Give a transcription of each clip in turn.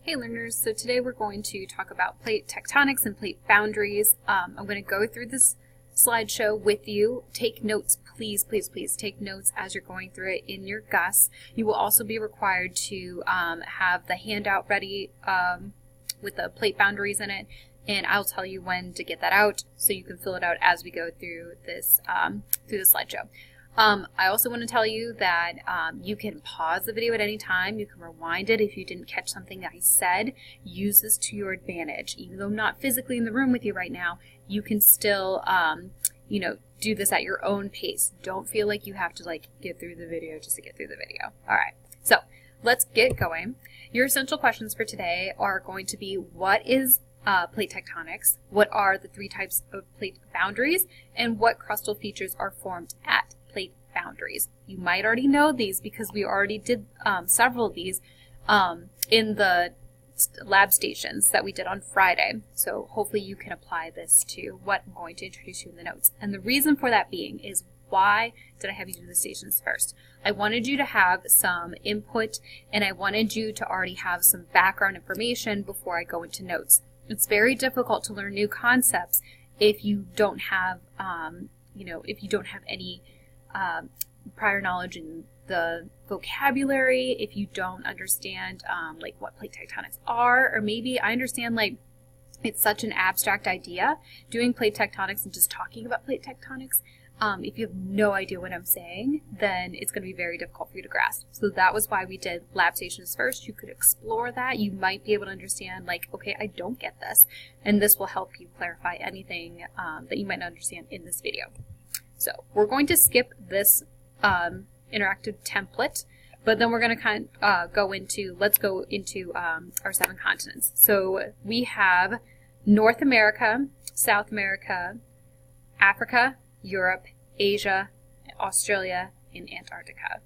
Hey learners, so today we're going to talk about plate tectonics and plate boundaries. I'm going to go through this slideshow with you. Take notes, please, please, please take notes as you're going through it in your GUS. You will also be required to have the handout ready with the plate boundaries in it, and I'll tell you when to get that out so you can fill it out as we go through this slideshow. I also want to tell you that you can pause the video at any time. You can rewind it if you didn't catch something that I said. Use this to your advantage. Even though I'm not physically in the room with you right now, you can still, do this at your own pace. Don't feel like you have to get through the video just to get through the video. All right, so let's get going. Your essential questions for today are going to be, what is plate tectonics? What are the three types of plate boundaries? And what crustal features are formed at plate boundaries? You might already know these because we already did several of these in the lab stations that we did on Friday. So hopefully you can apply this to what I'm going to introduce you in the notes. And the reason for that being is, why did I have you do the stations first? I wanted you to have some input, and I wanted you to already have some background information before I go into notes. It's very difficult to learn new concepts if you don't have, if you don't have any prior knowledge in the vocabulary, if you don't understand what plate tectonics are, or maybe I understand it's such an abstract idea doing plate tectonics and just talking about plate tectonics. If you have no idea what I'm saying, then it's going to be very difficult for you to grasp. So that was why we did lab stations first. You could explore that. You might be able to understand, okay, I don't get this. And this will help you clarify anything that you might not understand in this video. So we're going to skip this interactive template, but then we're going to go into our 7 continents. So we have North America, South America, Africa, Europe, Asia, Australia, and Antarctica.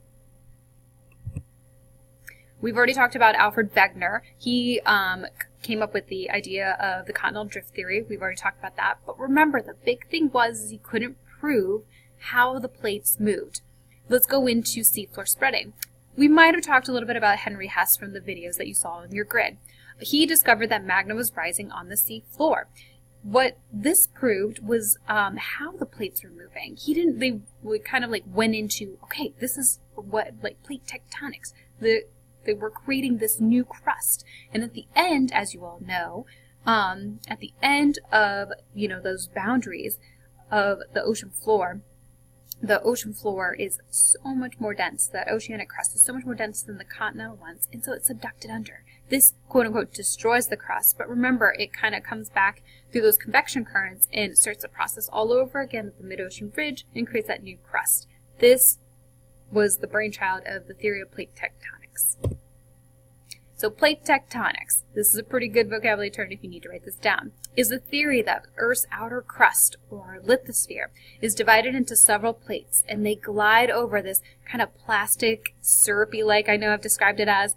We've already talked about Alfred Wegener. He came up with the idea of the continental drift theory. We've already talked about that. But remember, the big thing was he couldn't prove how the plates moved. Let's go into seafloor spreading. We might have talked a little bit about Henry Hess from the videos that you saw in your grid. He discovered that magma was rising on the sea floor. What this proved was how the plates were moving. They kind of went into, okay, this is what, plate tectonics. They were creating this new crust. And at the end, as you all know, at the end of, those boundaries of the ocean floor is so much more dense. That oceanic crust is so much more dense than the continental ones, and so it's subducted under. This, quote-unquote, destroys the crust, but remember, it kind of comes back through those convection currents and starts the process all over again at the mid-ocean ridge and creates that new crust. This was the brainchild of the theory of plate tectonics. So plate tectonics, this is a pretty good vocabulary term if you need to write this down, is the theory that Earth's outer crust, or lithosphere, is divided into several plates, and they glide over this kind of plastic, syrupy-like, I know I've described it as,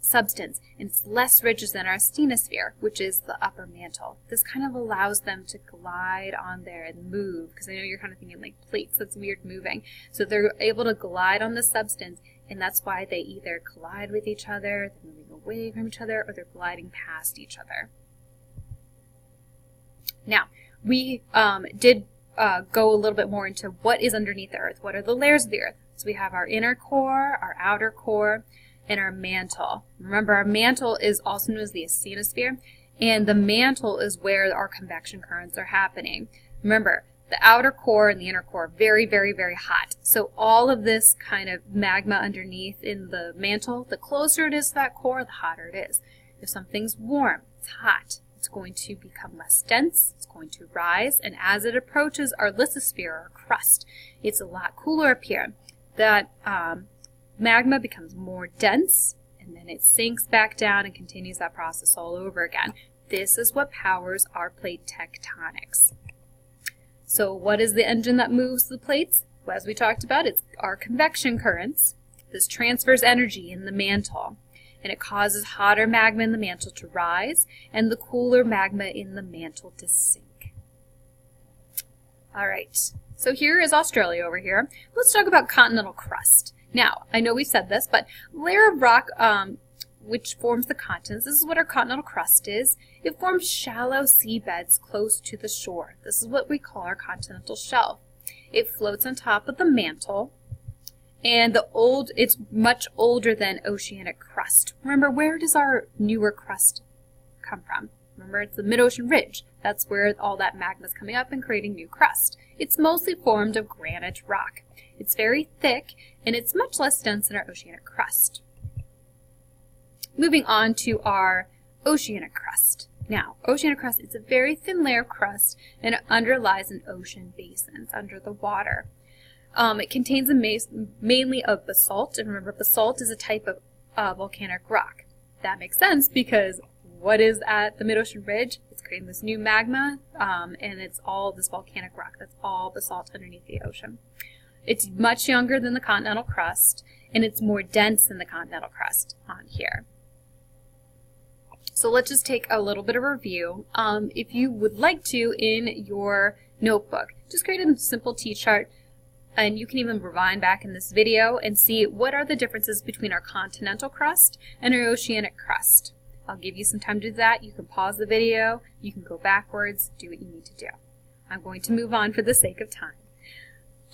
substance, and it's less rigid than our asthenosphere, which is the upper mantle. This kind of allows them to glide on there and move, because I know you're kind of thinking plates, that's weird moving. So they're able to glide on the substance, and that's why they either collide with each other, they're moving away from each other, or they're gliding past each other. Now, we did go a little bit more into what is underneath the Earth. What are the layers of the Earth? So we have our inner core, our outer core, and our mantle. Remember, our mantle is also known as the asthenosphere, and the mantle is where our convection currents are happening. Remember, the outer core and the inner core are very, very, very hot. So all of this kind of magma underneath in the mantle, the closer it is to that core, the hotter it is. If something's warm, it's hot, it's going to become less dense, it's going to rise, and as it approaches our lithosphere, or crust, it's a lot cooler up here. That magma becomes more dense, and then it sinks back down and continues that process all over again. This is what powers our plate tectonics. So what is the engine that moves the plates? Well, as we talked about, it's our convection currents. This transfers energy in the mantle, and it causes hotter magma in the mantle to rise and the cooler magma in the mantle to sink. All right, so here is Australia over here. Let's talk about continental crust. Now, I know we said this, but layer of rock which forms the continents. This is what our continental crust is. It forms shallow seabeds close to the shore. This is what we call our continental shelf. It floats on top of the mantle, and it's much older than oceanic crust. Remember, where does our newer crust come from? Remember, it's the mid-ocean ridge. That's where all that magma is coming up and creating new crust. It's mostly formed of granite rock. It's very thick, and it's much less dense than our oceanic crust. Moving on to our oceanic crust. Now, oceanic crust is a very thin layer of crust, and it underlies in ocean basins under the water. It contains mainly of basalt, and remember, basalt is a type of volcanic rock. That makes sense because what is at the mid-ocean ridge? It's creating this new magma, and it's all this volcanic rock. That's all basalt underneath the ocean. It's much younger than the continental crust, and it's more dense than the continental crust on here. So let's just take a little bit of a review. If you would like to, in your notebook, just create a simple T-chart, and you can even rewind back in this video and see what are the differences between our continental crust and our oceanic crust. I'll give you some time to do that. You can pause the video, you can go backwards, do what you need to do. I'm going to move on for the sake of time.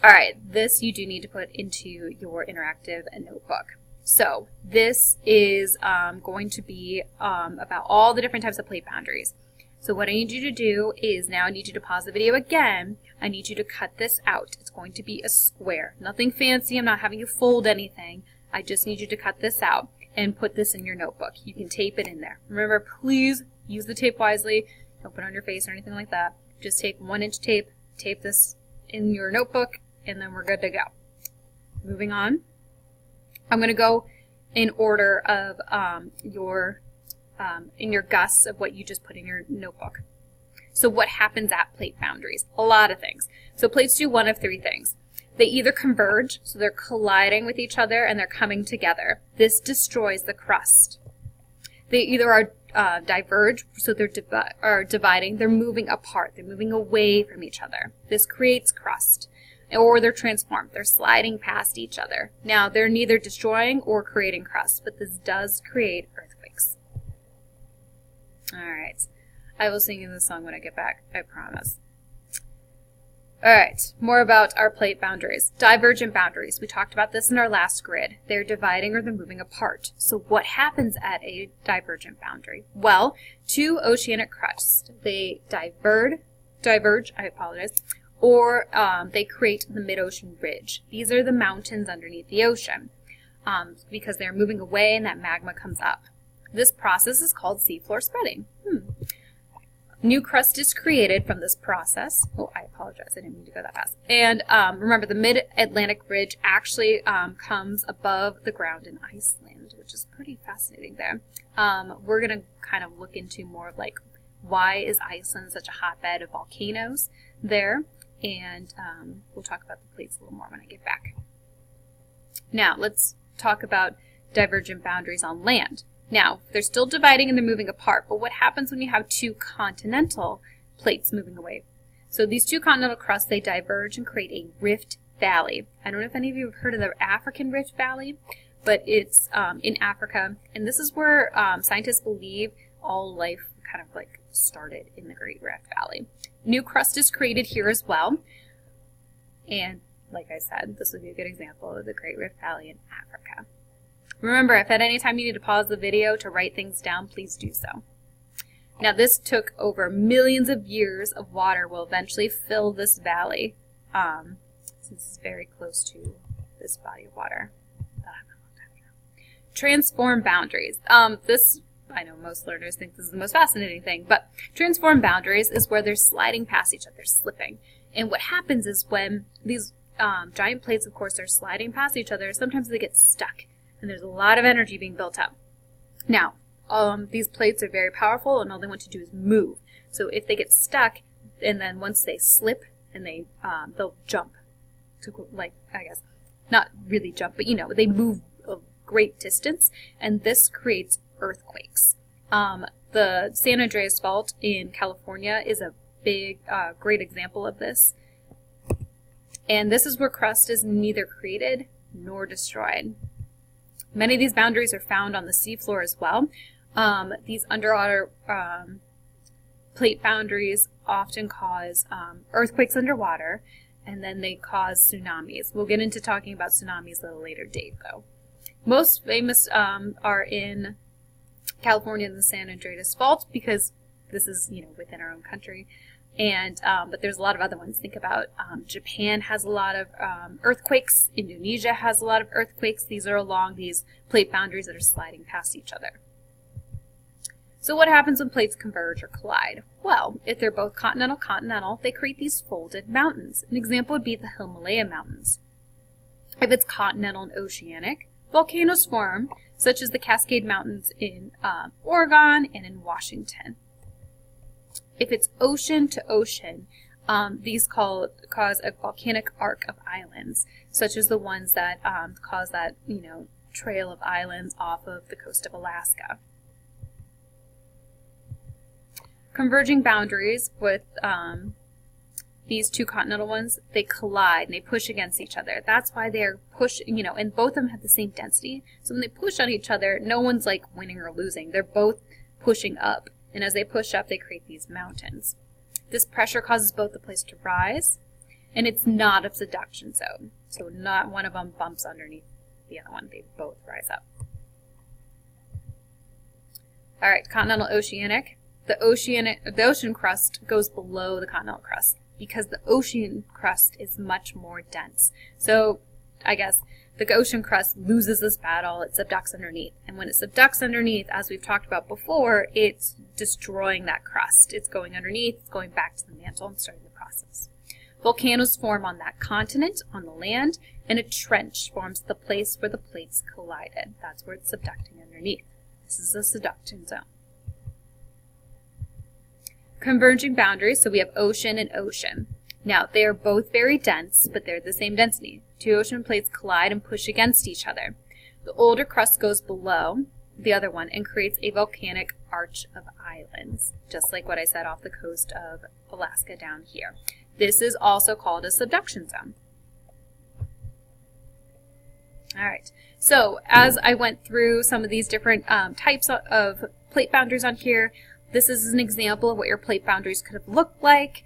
Alright, this you do need to put into your interactive notebook. So this is going to be about all the different types of plate boundaries. So what I need you to do is, now I need you to pause the video again. I need you to cut this out. It's going to be a square. Nothing fancy. I'm not having you fold anything. I just need you to cut this out and put this in your notebook. You can tape it in there. Remember, please use the tape wisely. Don't put it on your face or anything like that. Just take 1-inch tape, tape this in your notebook, and then we're good to go. Moving on. I'm going to go in order of in your gusts of what you just put in your notebook. So what happens at plate boundaries? A lot of things. So plates do one of three things. They either converge, so they're colliding with each other and they're coming together. This destroys the crust. They either are diverge, so they're dividing, they're moving apart, they're moving away from each other. This creates crust. Or they're transformed, they're sliding past each other. Now, they're neither destroying or creating crust, but this does create earthquakes. Alright, I will sing you this song when I get back, I promise. Alright, more about our plate boundaries. Divergent boundaries. We talked about this in our last grid. They're dividing or they're moving apart. So what happens at a divergent boundary? Well, two oceanic crusts, they diverge, or they create the mid-ocean ridge. These are the mountains underneath the ocean because they're moving away and that magma comes up. This process is called seafloor spreading. New crust is created from this process. Oh, I apologize. I didn't mean to go that fast. And remember, the mid-Atlantic ridge actually comes above the ground in Iceland, which is pretty fascinating there. We're going to kind of look into more of like, why is Iceland such a hotbed of volcanoes there? And we'll talk about the plates a little more when I get back. Now, let's talk about divergent boundaries on land. Now, they're still dividing and they're moving apart, but what happens when you have two continental plates moving away? So these two continental crusts, they diverge and create a rift valley. I don't know if any of you have heard of the African Rift Valley, but it's in Africa, and this is where scientists believe all life kind of like started in the Great Rift Valley. New crust is created here as well, and like I said, this would be a good example of the Great Rift Valley in Africa. Remember, if at any time you need to pause the video to write things down, please do so. Now, this took over millions of years of water will eventually fill this valley, since it's very close to this body of water. Transform boundaries. I know most learners think this is the most fascinating thing, but transform boundaries is where they're sliding past each other, slipping. And what happens is when these giant plates, of course, are sliding past each other, sometimes they get stuck. And there's a lot of energy being built up. Now, these plates are very powerful, and all they want to do is move. So if they get stuck, and then once they slip, and they'll jump to, like, I guess, not really jump, but, you know, they move a great distance, and this creates earthquakes. The San Andreas Fault in California is a big, great example of this. And this is where crust is neither created nor destroyed. Many of these boundaries are found on the seafloor as well. These underwater plate boundaries often cause earthquakes underwater, and then they cause tsunamis. We'll get into talking about tsunamis at a later date, though. Most famous are in California and the San Andreas Fault, because this is, within our own country. And but there's a lot of other ones. Think about Japan has a lot of earthquakes. Indonesia has a lot of earthquakes. These are along these plate boundaries that are sliding past each other. So what happens when plates converge or collide? Well, if they're both continental, they create these folded mountains. An example would be the Himalaya Mountains. If it's continental and oceanic, volcanoes form, such as the Cascade Mountains in Oregon and in Washington. If it's ocean to ocean, these cause a volcanic arc of islands, such as the ones that cause that, trail of islands off of the coast of Alaska. Converging boundaries with these two continental ones, they collide and they push against each other. That's why they're and both of them have the same density. So when they push on each other, no one's like winning or losing. They're both pushing up. And as they push up, they create these mountains. This pressure causes both the plates to rise, and it's not a subduction zone. So not one of them bumps underneath the other one. They both rise up. All right, continental oceanic. The ocean crust goes below the continental crust because the ocean crust is much more dense. So I guess the ocean crust loses this battle, it subducts underneath. And when it subducts underneath, as we've talked about before, it's destroying that crust. It's going underneath, it's going back to the mantle and starting the process. Volcanoes form on that continent, on the land, and a trench forms the place where the plates collided. That's where it's subducting underneath. This is a subduction zone. Converging boundaries, so we have ocean and ocean. Now, they are both very dense, but they're the same density. Two ocean plates collide and push against each other. The older crust goes below the other one and creates a volcanic arch of islands, just like what I said off the coast of Alaska down here. This is also called a subduction zone. All right, so as I went through some of these different types of plate boundaries on here, this is an example of what your plate boundaries could have looked like.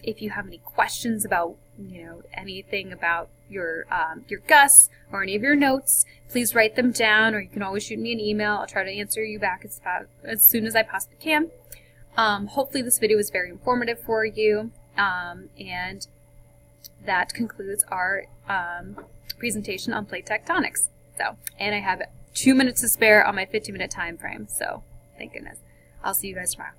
If you have any questions about, anything about your GUS or any of your notes, please write them down, or you can always shoot me an email. I'll try to answer you back as soon as I possibly can. Hopefully this video was very informative for you, and that concludes our presentation on plate tectonics. And I have 2 minutes to spare on my 15-minute time frame, so thank goodness. I'll see you guys tomorrow.